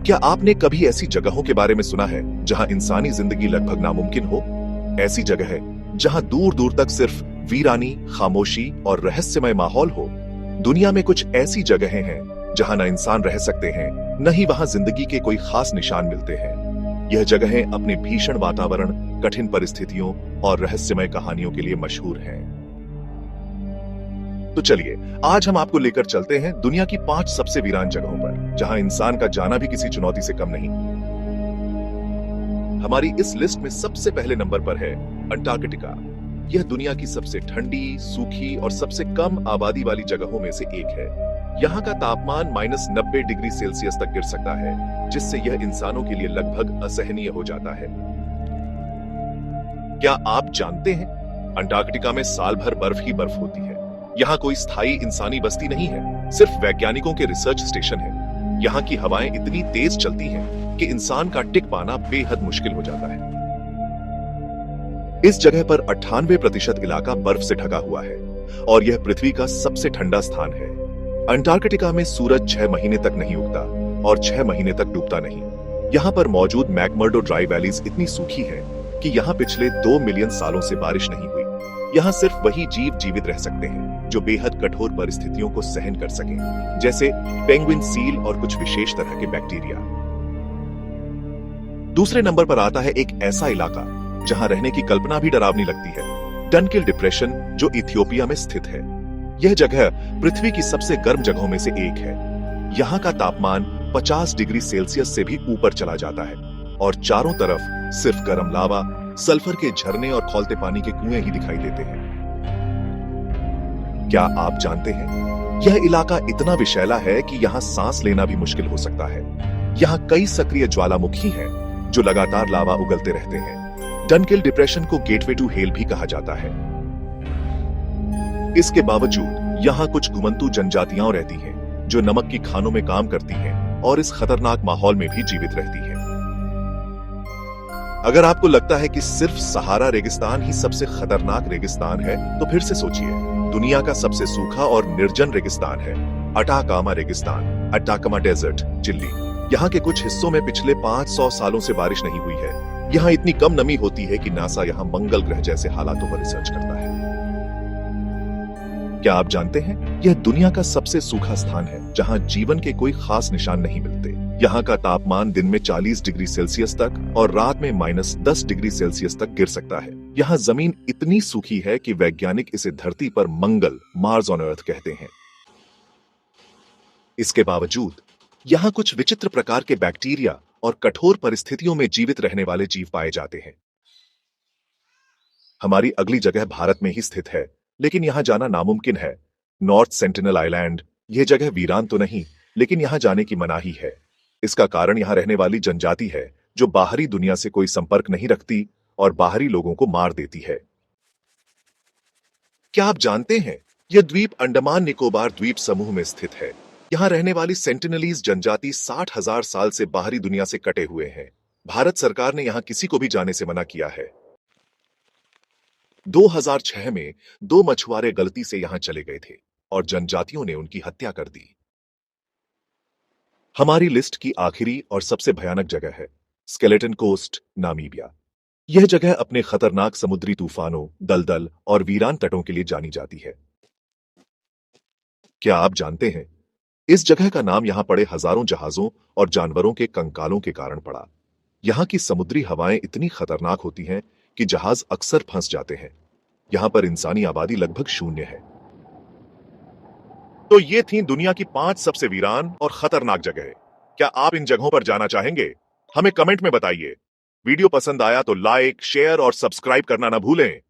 क्या आपने कभी ऐसी जगहों के बारे में सुना है जहां इंसानी जिंदगी लगभग नामुमकिन हो? ऐसी जगह है जहां दूर दूर तक सिर्फ वीरानी, खामोशी और रहस्यमय माहौल हो। दुनिया में कुछ ऐसी जगहें हैं जहां न इंसान रह सकते हैं, न ही वहां जिंदगी के कोई खास निशान मिलते हैं। यह जगहें अपने भीषण वातावरण, कठिन परिस्थितियों और रहस्यमय कहानियों के लिए मशहूर हैं। तो चलिए, आज हम आपको लेकर चलते हैं दुनिया की 5 सबसे वीरान जगहों पर, जहां इंसान का जाना भी किसी चुनौती से कम नहीं। हमारी इस लिस्ट में सबसे पहले नंबर पर है अंटार्कटिका। यह दुनिया की सबसे ठंडी, सूखी और सबसे कम आबादी वाली जगहों में से एक है। यहाँ का तापमान -90 डिग्री सेल्सियस तक गिर सकता है, जिससे यह इंसानों के लिए लगभग असहनीय हो जाता है। क्या आप जानते हैं, अंटार्कटिका में साल भर बर्फ ही बर्फ होती है। यहाँ कोई स्थायी इंसानी बस्ती नहीं है, सिर्फ वैज्ञानिकों के रिसर्च स्टेशन है। यहाँ की हवाएं इतनी तेज चलती हैं कि इंसान का टिक पाना बेहद मुश्किल हो जाता है। इस जगह पर 98% इलाका बर्फ से ढका हुआ है और यह पृथ्वी का सबसे ठंडा स्थान है। अंटार्कटिका में सूरज 6 महीने तक नहीं उगता और 6 महीने तक डूबता नहीं। यहाँ पर मौजूद मैकमर्डो ड्राई वैलीज इतनी सूखी है कि यहाँ पिछले 2 मिलियन सालों से बारिश नहीं हुई। यहाँ सिर्फ वही जीव जीवित रह सकते हैं जो बेहद कठोर परिस्थितियों को सहन कर सकें, जैसे पेंगुइन, सील और कुछ विशेष तरह के बैक्टीरिया। दूसरे नंबर पर आता है एक ऐसा इलाका जहां रहने की कल्पना भी डरावनी लगती है, डनकिल डिप्रेशन, जो इथियोपिया में स्थित है। यह जगह पृथ्वी की सबसे गर्म जगहों में से एक है। यहाँ का तापमान 50 डिग्री सेल्सियस से भी ऊपर चला जाता है और चारों तरफ सिर्फ गर्म लावा, सल्फर के झरने और खौलते पानी के कुएं ही दिखाई देते हैं। क्या आप जानते हैं, यह इलाका इतना विशैला है कि यहाँ सांस लेना भी मुश्किल हो सकता है। यहाँ कई सक्रिय ज्वालामुखी हैं जो लगातार लावा उगलते रहते हैं। डनकिल डिप्रेशन को गेटवे टू हेल भी कहा जाता है। इसके बावजूद यहाँ कुछ घुमंतू जनजातियां रहती हैं जो नमक की खानों में काम करती हैं और इस खतरनाक माहौल में भी जीवित रहती हैं। अगर आपको लगता है कि सिर्फ सहारा रेगिस्तान ही सबसे खतरनाक रेगिस्तान है, तो फिर से सोचिए, दुनिया का सबसे सूखा और निर्जन रेगिस्तान है अटाकामा रेगिस्तान, अटाकामा डेजर्ट, चिली। यहाँ के कुछ हिस्सों में पिछले 500 सालों से बारिश नहीं हुई है। यहाँ इतनी कम नमी होती है कि नासा यहाँ मंगल ग्रह जैसे हालातों पर रिसर्च करता है। क्या आप जानते हैं, यह दुनिया का सबसे सूखा स्थान है जहाँ जीवन के कोई खास निशान नहीं मिलते। यहाँ का तापमान दिन में 40 डिग्री सेल्सियस तक और रात में -10 डिग्री सेल्सियस तक गिर सकता है। यहाँ जमीन इतनी सूखी है कि वैज्ञानिक इसे धरती पर मंगल, मार्स ऑन अर्थ कहते हैं। इसके बावजूद यहाँ कुछ विचित्र प्रकार के बैक्टीरिया और कठोर परिस्थितियों में जीवित रहने वाले जीव पाए जाते हैं। हमारी अगली जगह भारत में ही स्थित है, लेकिन यहाँ जाना नामुमकिन है। North sentinel island. यह जगह वीरान तो नहीं, लेकिन यहाँ जाने की मनाही है। इसका कारण यहाँ रहने वाली जनजाति है जो बाहरी दुनिया से कोई संपर्क नहीं रखती और बाहरी लोगों को मार देती है। क्या आप जानते हैं, यह द्वीप अंडमान निकोबार द्वीप समूह में स्थित है। यहाँ रहने वाली सेंटिनलीज जनजाति 60,000 साल से बाहरी दुनिया से कटे हुए हैं। भारत सरकार ने यहाँ किसी को भी जाने से मना किया है। 2006 में 2 मछुआरे गलती से यहाँ चले गए थे और जनजातियों ने उनकी हत्या कर दी। हमारी लिस्ट की आखिरी और सबसे भयानक जगह है स्केलेटन कोस्ट, नामीबिया। यह जगह अपने खतरनाक समुद्री तूफानों, दलदल और वीरान तटों के लिए जानी जाती है। क्या आप जानते हैं, इस जगह का नाम यहां पड़े हजारों जहाजों और जानवरों के कंकालों के कारण पड़ा। यहां की समुद्री हवाएं इतनी खतरनाक होती हैं कि जहाज अक्सर फंस जाते हैं। यहां पर इंसानी आबादी लगभग 0 है। तो ये थी दुनिया की 5 सबसे वीरान और खतरनाक जगह। क्या आप इन जगहों पर जाना चाहेंगे? हमें कमेंट में बताइए। वीडियो पसंद आया तो लाइक, शेयर और सब्सक्राइब करना ना भूलें।